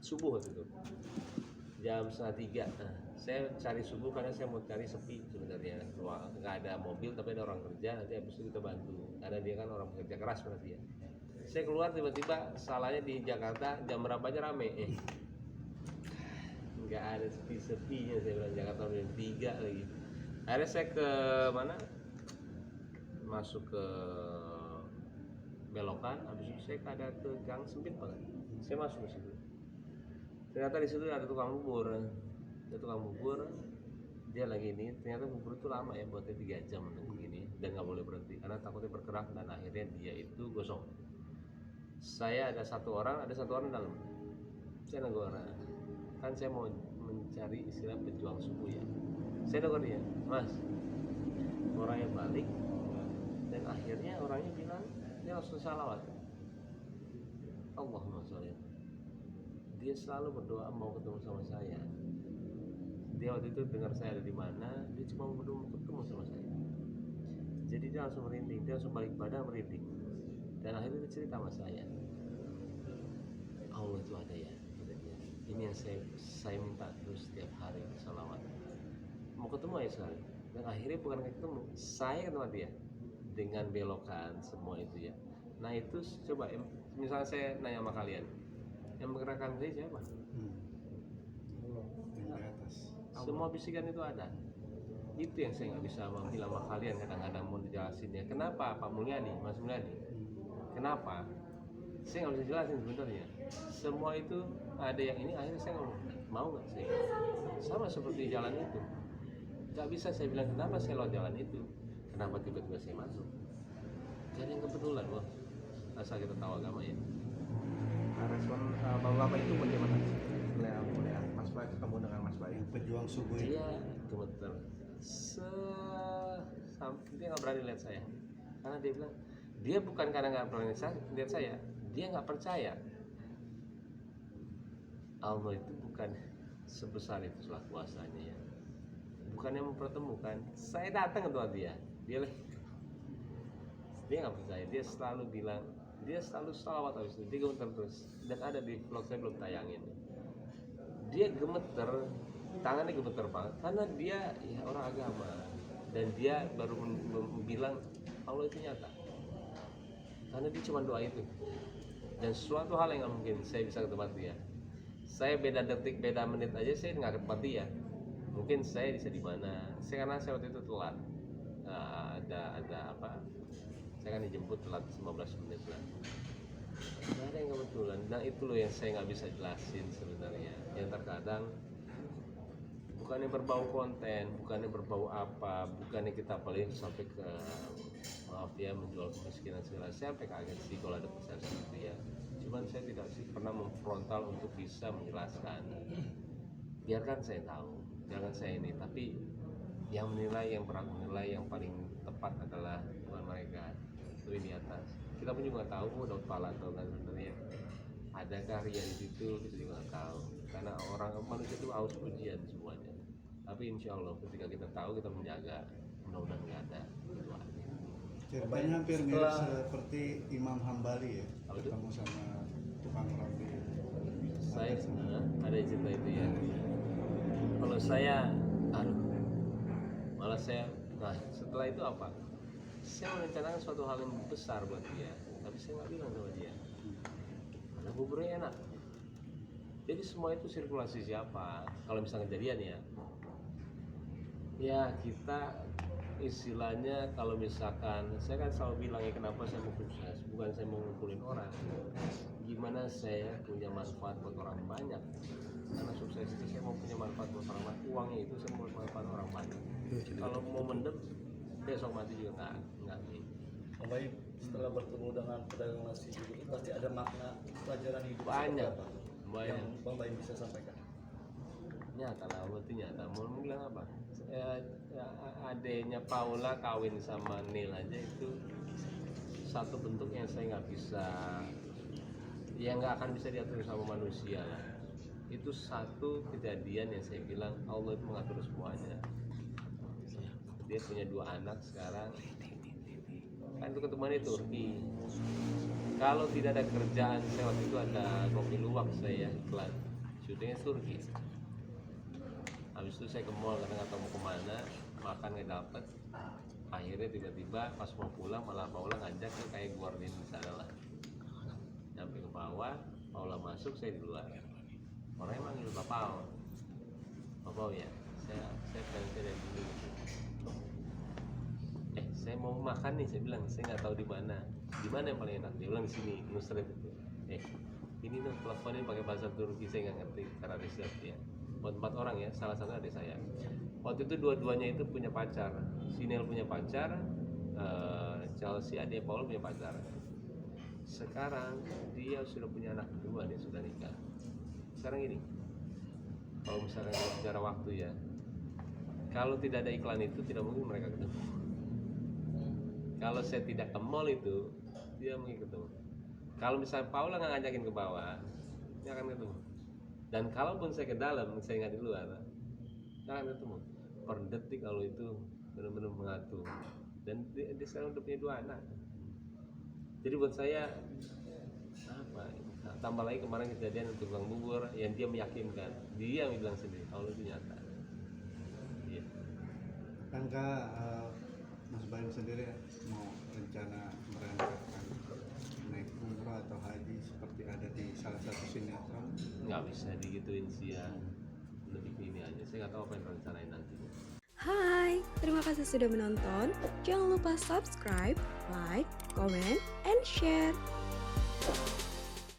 subuh waktu itu jam 2:30. Nah, saya cari subuh karena saya mau cari sepi sebenarnya, nggak ada mobil tapi ada orang kerja, nanti habis itu kita bantu karena dia kan orang pekerja keras berarti ya. Saya keluar tiba-tiba salahnya di Jakarta jam berapa aja rame, nggak ada sepi-sepinya. Saya bilang Jakarta jam 3 lagi. Akhirnya saya ke mana, masuk ke belokan, habis itu saya ada ke gang sempit banget, saya masuk ke situ. Ternyata di situ ada tukang bubur, dia lagi ini. Ternyata bubur itu lama ya, buatnya 3 jam untuk begini dan nggak boleh berhenti karena takutnya bergerak, dan akhirnya dia itu gosong. Saya ada satu orang dalam, saya negor, kan saya mau mencari istilah pejuang subuh ya. Saya negor dia, Mas, orangnya balik, dan akhirnya orangnya bilang dia langsung salawat, Allahumma sholli. Dia selalu berdoa mau ketemu sama saya. Dia waktu itu dengar saya ada di mana, dia cuma mau ketemu sama saya. Jadi dia langsung merinding, dia langsung balik badan merinding. Dan akhirnya dia cerita sama saya, Allah itu ada ya, kata dia. Ini yang saya minta terus setiap hari salawat. Mau ketemu aja sekali. Dan akhirnya bukan ketemu, saya ketemu dia dengan belokan semua itu ya. Nah itu coba, misalnya saya nanya sama kalian, yang menggerakkan saya siapa? Semua bisikan itu ada. Itu yang saya nggak bisa bilang sama kalian, kadang-kadang mau dijelasin ya. Kenapa Pak Mulyani, Mas Mulyani? Kenapa? Saya nggak bisa jelasin sebenarnya. Semua itu ada yang ini, akhirnya saya ngomong, mau nggak sih? Sama seperti jalan itu. Nggak bisa saya bilang kenapa saya lewat jalan itu, kenapa tiba-tiba saya masuk. Jadi yang kebetulan, wah, asal kita tahu agama ya. Respon bapak-bapak itu bagaimana? Mulai Mas Pak ketemu dengan Mas Pak yang pejuang subuh itu. Dia gemeter, dia nggak berani lihat saya, karena dia bilang dia bukan karena nggak berani lihat saya, dia nggak percaya Allah itu bukan sebesar itu lah kuasanya ya. Bukannya mempertemukan, saya datang ke tempat dia nggak percaya. Dia selalu bilang, dia selalu salawat habis itu, dia gemeter terus. Dan ada di vlog saya, belum tayangin, dia gemeter, tangannya gemeter banget karena dia ya orang agama, dan dia baru bilang Allah itu nyata karena dia cuma doa itu. Dan suatu hal yang nggak mungkin saya bisa ke tempat dia. Saya beda detik, beda menit aja saya nggak ke tempat dia. Mungkin saya bisa di mana, karena saya waktu itu telat. Ada apa, saya kan dijemput telat 15 menit lah. Nah, ada yang kebetulan. Nah itu loh yang saya nggak bisa jelasin sebenarnya. Yang terkadang bukannya berbau konten, bukannya berbau apa, bukannya kita paling sampai ke, maaf ya, menjual kemiskinan segala. Saya sampai kaget sih kalau ada pesan seperti ya. Cuman saya tidak sih pernah memfrontal untuk bisa menjelaskan. Biarkan saya tahu, jangan saya ini. Tapi yang menilai, yang berhak menilai, yang paling tepat adalah Tuhan mereka itu di atas. Kita pun juga tahu dapat pahala atau kan sebenarnya. Adakah ria di situ, kita juga nggak tahu. Karena orang manusia itu haus pujian semuanya. Tapi insya Allah ketika kita tahu, kita menjaga, mudah-mudahan nggak ada. Itu aja. Ceritanya hampir mirip seperti Imam Hambali ya, Apa itu? ketemu sama tukang roti. Saya ada cerita itu ya. Kalau saya, malah saya, nah setelah itu apa? Saya merencanakan suatu hal yang besar buat dia, tapi saya nggak bilang sama dia. Karena buburnya enak. Jadi semua itu sirkulasi siapa? Kalau misalnya kejadian ya kita istilahnya, kalau misalkan saya kan selalu bilang ya, kenapa saya mau sukses, bukan saya mau ngumpulin orang, gimana saya punya manfaat buat orang banyak. Karena sukses itu saya mau punya manfaat buat orang banyak, uangnya itu saya mau manfaat orang banyak. Kalau mau mendem besok mati juga nggak nih. Baik, setelah bertemu dengan pedagang nasi ini pasti ada makna pelajaran hidup Banyak. yang Bang Baim bisa sampaikan. Nyata lah, berarti nyata. Mau bilang apa? Adenya Paula kawin sama Neil aja itu satu bentuk yang saya nggak bisa, yang nggak akan bisa diatur sama manusia lah. Itu satu kejadian yang saya bilang Allah itu mengatur semuanya. Dia punya 2 anak sekarang, kan itu ketemuannya di Turki. Kalau tidak ada kerjaan, saya waktu itu ada kopi luwak saya iklan, syutingnya Turki. Habis itu saya ke mall karena nggak tahu mau kemana, makan nggak dapet. Akhirnya tiba-tiba pas mau pulang malah Paula ngajak ke kayak gorden di sana lah. Sampai ke bawah, Paula masuk, saya di luar. Orangnya manggil Bapak ya, saya pengen dari dulu. Saya mau makan nih, saya bilang saya nggak tahu di mana yang paling enak. Dia bilang di sini, Nusret itu. Ini tuh teleponnya pakai bahasa Turki, saya nggak ngerti cara riset ya. Buat 4 orang ya, salah satu adik saya. Waktu itu dua-duanya itu punya pacar. Sinel punya pacar, Chelsea adik Paul punya pacar. Sekarang dia sudah punya anak kedua, dia sudah nikah. Sekarang ini, kalau misalnya bicara waktu ya, kalau tidak ada iklan itu tidak mungkin mereka ketemu. Kalau saya tidak ke mall itu, dia mungkin ketemu. Kalau misalnya Paula nggak ngajakin ke bawah, dia akan ketemu. Dan kalaupun saya ke dalam, saya nggak di luar, dia akan ketemu. Per detik kalau itu benar-benar mengatur. Dan dia sekarang udah punya 2 anak. Jadi buat saya apa? Tambah lagi kemarin kejadian tukang bubur yang dia meyakinkan, dia yang bilang sendiri kalau itu nyata. Iya. Akankah Mas Bayu sendiri mau rencana berangkatkan naik umrah atau haji seperti ada di salah satu sinetron? Nggak bisa digituin sih ya, lebih ke ini aja. Saya nggak tahu apa yang rencanain nanti. Hai, terima kasih sudah menonton. Jangan lupa subscribe, like, comment, and share.